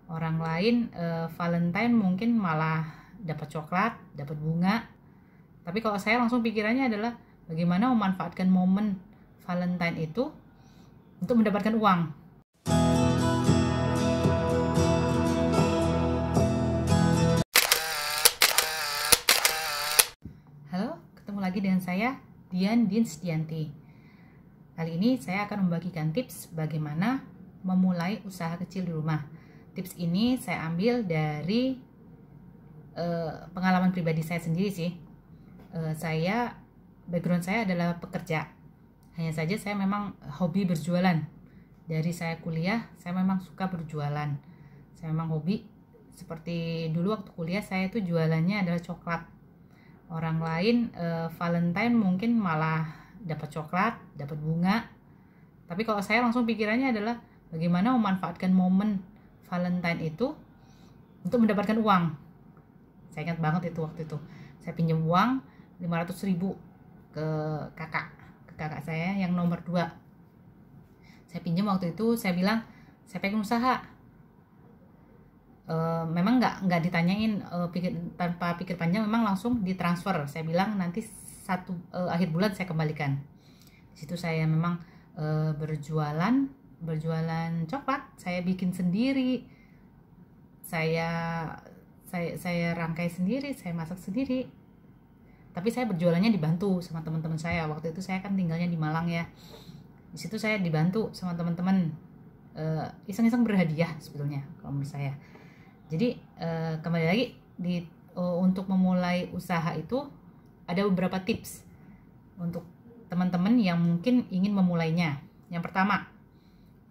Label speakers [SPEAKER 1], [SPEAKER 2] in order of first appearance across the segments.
[SPEAKER 1] Orang lain Valentine mungkin malah dapat coklat, dapat bunga. Tapi kalau saya langsung pikirannya adalah bagaimana memanfaatkan momen Valentine itu untuk mendapatkan uang. Halo, ketemu lagi dengan saya, Dian Dinsdianti. Kali ini saya akan membagikan tips bagaimana memulai usaha kecil di rumah. Tips ini saya ambil dari pengalaman pribadi saya sendiri sih. Background saya adalah pekerja. Hanya saja saya memang hobi berjualan. Dari saya kuliah, saya memang suka berjualan. Saya memang hobi. Seperti dulu waktu kuliah saya itu jualannya adalah coklat. Orang lain Valentine mungkin malah dapat coklat, dapat bunga. Tapi kalau saya langsung pikirannya adalah bagaimana memanfaatkan momen Valentine itu untuk mendapatkan uang. Saya ingat banget itu waktu itu. Saya pinjam uang 500.000 ke kakak saya yang nomor 2. Saya pinjam waktu itu, saya bilang saya pengen usaha. Memang nggak ditanyain, tanpa pikir panjang, memang langsung ditransfer. Saya bilang nanti akhir bulan saya kembalikan. Di situ saya memang berjualan coklat. Saya bikin sendiri, saya rangkai sendiri, saya masak sendiri. Tapi saya berjualannya dibantu sama teman-teman saya. Waktu itu saya kan tinggalnya di Malang ya. Di situ saya dibantu sama teman-teman, iseng-iseng berhadiah sebetulnya kalau menurut saya. Jadi kembali lagi untuk memulai usaha itu ada beberapa tips untuk teman-teman yang mungkin ingin memulainya. Yang pertama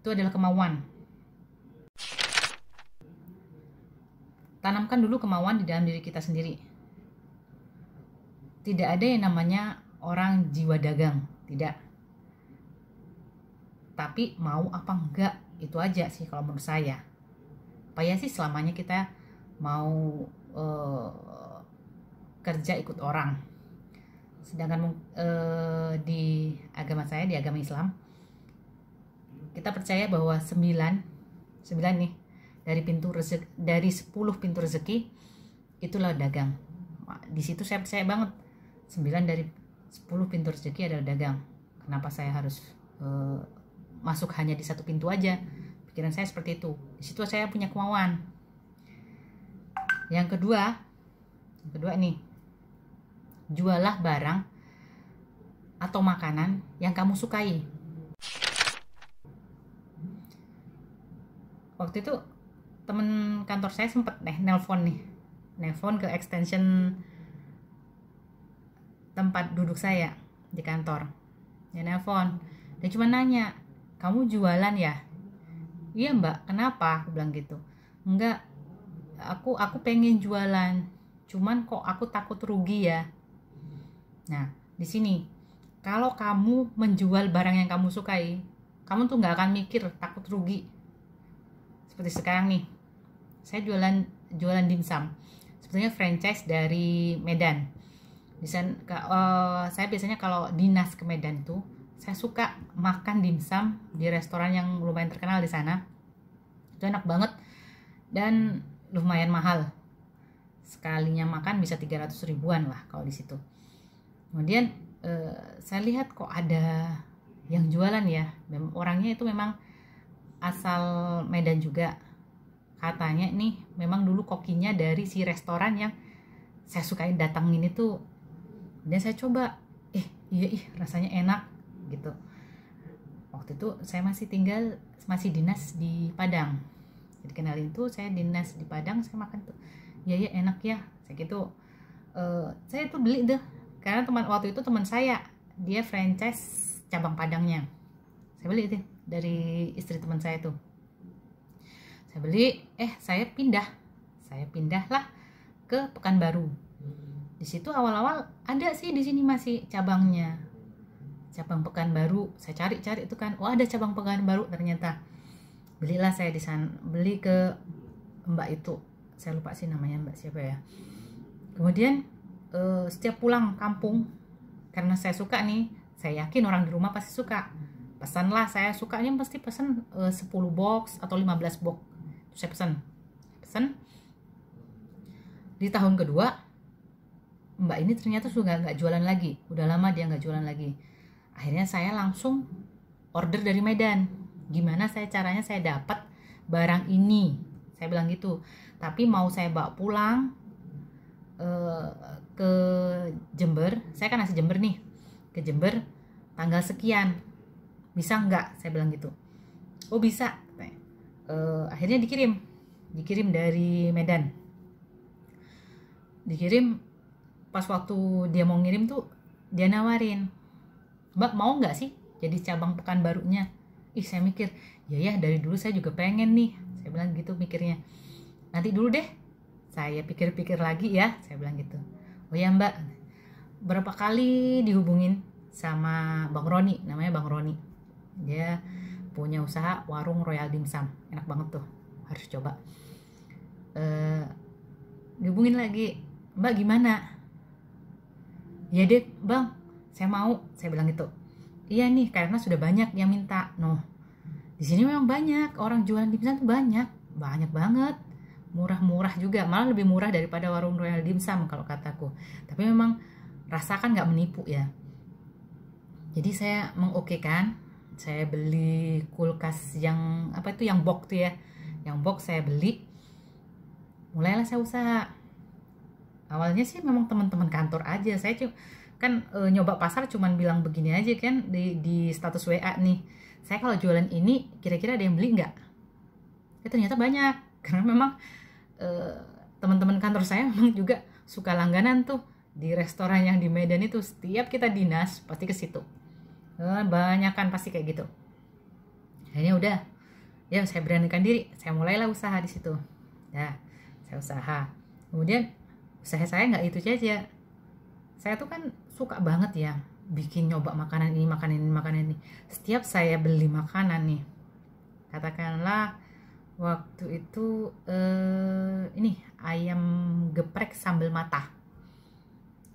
[SPEAKER 1] itu adalah kemauan. Tanamkan dulu kemauan di dalam diri kita sendiri. Tidak ada yang namanya orang jiwa dagang, tidak. Tapi mau apa enggak, itu aja sih kalau menurut saya. Supaya sih selamanya kita mau kerja ikut orang. Sedangkan di agama saya, di agama Islam, kita percaya bahwa 9 nih dari 10 pintu rezeki itulah dagang. Di situ saya percaya banget 9 dari 10 pintu rezeki adalah dagang. Kenapa saya harus masuk hanya di satu pintu aja? Pikiran saya seperti itu. Di situ saya punya kemauan. Yang kedua nih, jualah barang atau makanan yang kamu sukai. Waktu itu temen kantor saya sempet nelpon ke extension tempat duduk saya di kantor. Dia nelpon, dia cuma nanya, kamu jualan ya? Iya mbak, kenapa? Aku bilang gitu. Enggak, aku pengen jualan, cuman kok aku takut rugi ya. Nah, di sini kalau kamu menjual barang yang kamu sukai, kamu tuh nggak akan mikir takut rugi. Seperti sekarang nih, saya jualan dimsum, sebetulnya franchise dari Medan. Saya biasanya kalau dinas ke Medan tuh, saya suka makan dimsum di restoran yang lumayan terkenal di sana. Itu enak banget dan lumayan mahal. Sekalinya makan bisa 300 ribuan lah kalau di situ. Kemudian saya lihat kok ada yang jualan ya. Orangnya itu memang asal Medan juga. Katanya nih memang dulu kokinya dari si restoran yang saya sukain datangin itu. Dan saya coba, iya rasanya enak gitu. Waktu itu saya masih dinas di Padang. Jadi kenalin tuh saya dinas di Padang, saya makan tuh. Iya enak ya. Saya gitu. Saya tuh beli deh. Karena waktu itu teman saya, dia franchise cabang Padangnya. Saya beli deh dari istri teman saya tuh. Saya beli, saya pindahlah ke Pekanbaru. Di situ awal-awal ada sih di sini masih cabangnya, cabang Pekanbaru. Saya cari itu kan, ada cabang Pekanbaru ternyata. Belilah saya di sana, beli ke mbak itu, saya lupa sih namanya mbak siapa ya. Kemudian setiap pulang kampung, karena saya suka nih, saya yakin orang di rumah pasti suka. Pesanlah, saya sukanya pasti pesan 10 box atau 15 box. Saya pesan pesen. Di tahun kedua mbak ini ternyata sudah nggak jualan lagi, udah lama dia nggak jualan lagi. Akhirnya saya langsung order dari Medan. Gimana caranya saya dapat barang ini, saya bilang gitu. Tapi mau saya bawa pulang ke Jember, saya kan asli Jember nih, ke Jember tanggal sekian, bisa nggak, saya bilang gitu. Oh bisa. Akhirnya dikirim dari Medan. Dikirim, pas waktu dia mau ngirim tuh dia nawarin, Mbak mau nggak sih jadi cabang Pekanbarunya? Ih, saya mikir, ya dari dulu saya juga pengen nih, saya bilang gitu mikirnya. Nanti dulu deh, saya pikir-pikir lagi ya, saya bilang gitu. Oh ya Mbak, berapa kali dihubungin sama Bang Roni, namanya Bang Roni. Dia punya usaha warung Royal Dimsum, enak banget tuh, harus coba. Dihubungin lagi, Mbak gimana? Ya deh Bang, saya mau, saya bilang gitu. Iya nih, karena sudah banyak yang minta. Noh, di sini memang banyak orang jualan dimsum tuh, banyak banget, murah-murah juga, malah lebih murah daripada warung Royal Dimsum kalau kataku. Tapi memang rasakan nggak menipu ya. Jadi saya mengokekan, saya beli kulkas yang apa itu, yang box tuh ya, yang box saya beli. Mulailah saya usaha. Awalnya sih memang teman-teman kantor aja, saya kan nyoba pasar, cuman bilang begini aja kan di status WA nih, saya kalau jualan ini kira-kira ada yang beli nggak? Ternyata banyak, karena memang teman-teman kantor saya memang juga suka langganan tuh di restoran yang di Medan itu. Setiap kita dinas pasti ke situ, banyak kan pasti kayak gitu. Akhirnya udah, ya saya beranikan diri, saya mulailah usaha di situ. Ya, saya usaha. Kemudian usaha saya nggak itu aja. Saya tuh kan suka banget ya bikin, nyoba makanan ini. Setiap saya beli makanan nih, katakanlah waktu itu ini ayam geprek sambal mata.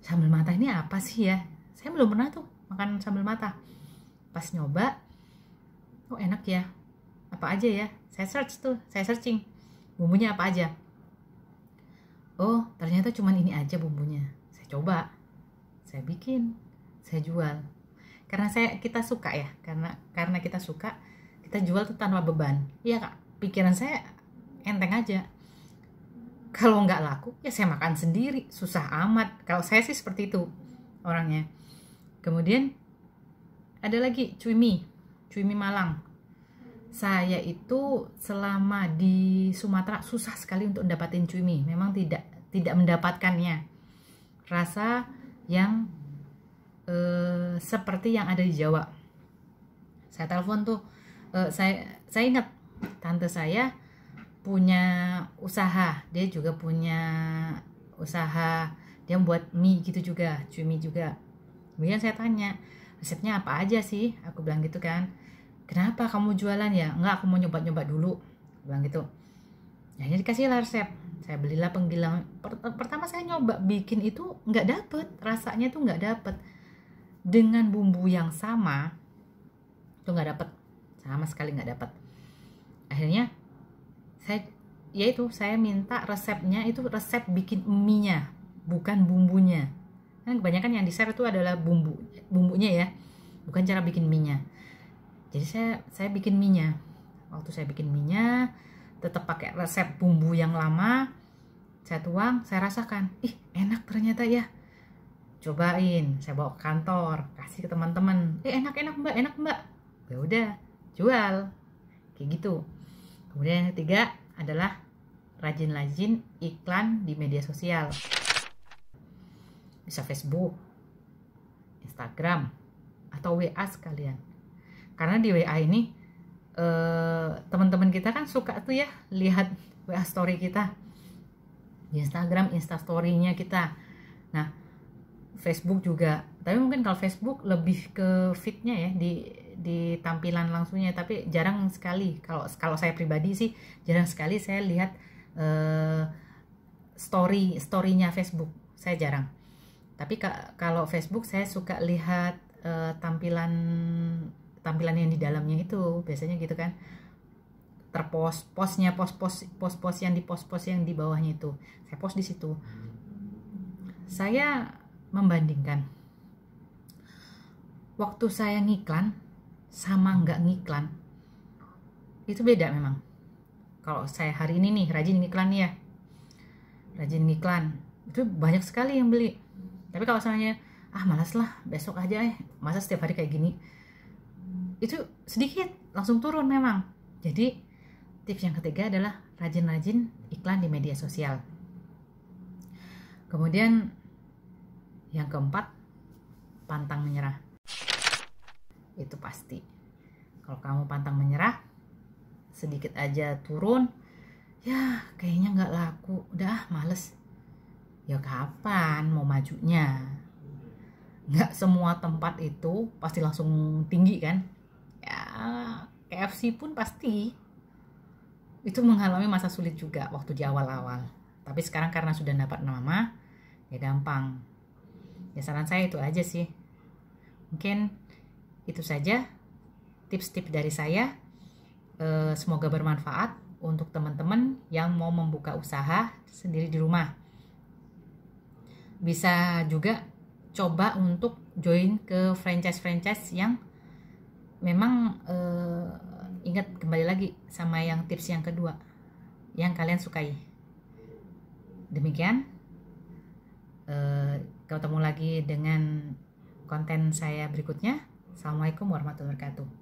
[SPEAKER 1] Sambal mata ini apa sih ya? Saya belum pernah tuh makan sambal mata. Pas nyoba, oh enak ya. Apa aja ya? Saya searching bumbunya apa aja. Oh, ternyata cuman ini aja bumbunya. Saya coba, saya bikin, saya jual. Karena kita suka ya, karena kita suka, kita jual tuh tanpa beban. Iya Kak, pikiran saya enteng aja. Kalau nggak laku, ya saya makan sendiri, susah amat. Kalau saya sih seperti itu orangnya. Kemudian ada lagi cui mie Malang. Saya itu selama di Sumatera susah sekali untuk dapatin cui mie. Memang tidak mendapatkannya. Rasa yang seperti yang ada di Jawa. Saya telepon tuh, saya ingat tante saya punya usaha, dia juga punya usaha, dia buat mie gitu juga, cui mie juga. Kemudian saya tanya, resepnya apa aja sih? Aku bilang gitu kan. Kenapa kamu jualan ya? Enggak, aku mau nyoba-nyoba dulu, aku bilang gitu. Akhirnya dikasih lah resep. Saya belilah penggiling. Pertama saya nyoba bikin itu nggak dapet, rasanya tuh nggak dapet. Dengan bumbu yang sama tuh nggak dapet, sama sekali nggak dapet. Akhirnya saya minta resepnya, itu resep bikin mie-nya, bukan bumbunya. Kan kebanyakan yang di share itu adalah bumbunya ya, bukan cara bikin mie-nya. Jadi saya bikin mie-nya. Waktu saya bikin mie-nya tetap pakai resep bumbu yang lama. Saya tuang, saya rasakan, ih enak ternyata ya. Cobain, saya bawa ke kantor, kasih ke teman-teman. Enak Mbak, enak Mbak. Ya udah, jual. Kayak gitu. Kemudian yang ketiga adalah rajin-rajin iklan di media sosial. Bisa Facebook, Instagram, atau WA sekalian. Karena di WA ini teman-teman kita kan suka tuh ya lihat WA story kita. Di Instagram, Instastory-nya kita. Nah, Facebook juga. Tapi mungkin kalau Facebook lebih ke feed-nya ya, di tampilan langsungnya. Tapi jarang sekali. Kalau saya pribadi sih jarang sekali saya lihat story-nya Facebook. Saya jarang. Tapi kalau Facebook saya suka lihat tampilan yang di dalamnya itu, biasanya gitu kan. posnya pos yang di yang di bawahnya itu saya post di situ. Saya membandingkan waktu saya ngiklan sama nggak ngiklan itu beda memang. Kalau saya hari ini nih rajin ngiklan ya, rajin ngiklan itu banyak sekali yang beli. Tapi kalau misalnya malas lah besok aja masa setiap hari kayak gini, itu sedikit langsung turun memang. Jadi tips yang ketiga adalah rajin-rajin iklan di media sosial. Kemudian yang keempat, pantang menyerah. Itu pasti. Kalau kamu pantang menyerah, sedikit aja turun, ya kayaknya nggak laku, udah males. Ya kapan mau majunya? Nggak semua tempat itu pasti langsung tinggi kan? Ya KFC pun pasti itu mengalami masa sulit juga waktu di awal-awal. Tapi sekarang karena sudah dapat nama, ya gampang. Ya saran saya itu aja sih. Mungkin itu saja tips-tips dari saya. Semoga bermanfaat untuk teman-teman yang mau membuka usaha sendiri di rumah. Bisa juga coba untuk join ke franchise yang memang ingat kembali lagi sama yang tips yang kedua yang kalian sukai. Demikian. Ketemu lagi dengan konten saya berikutnya. Assalamualaikum warahmatullahi wabarakatuh.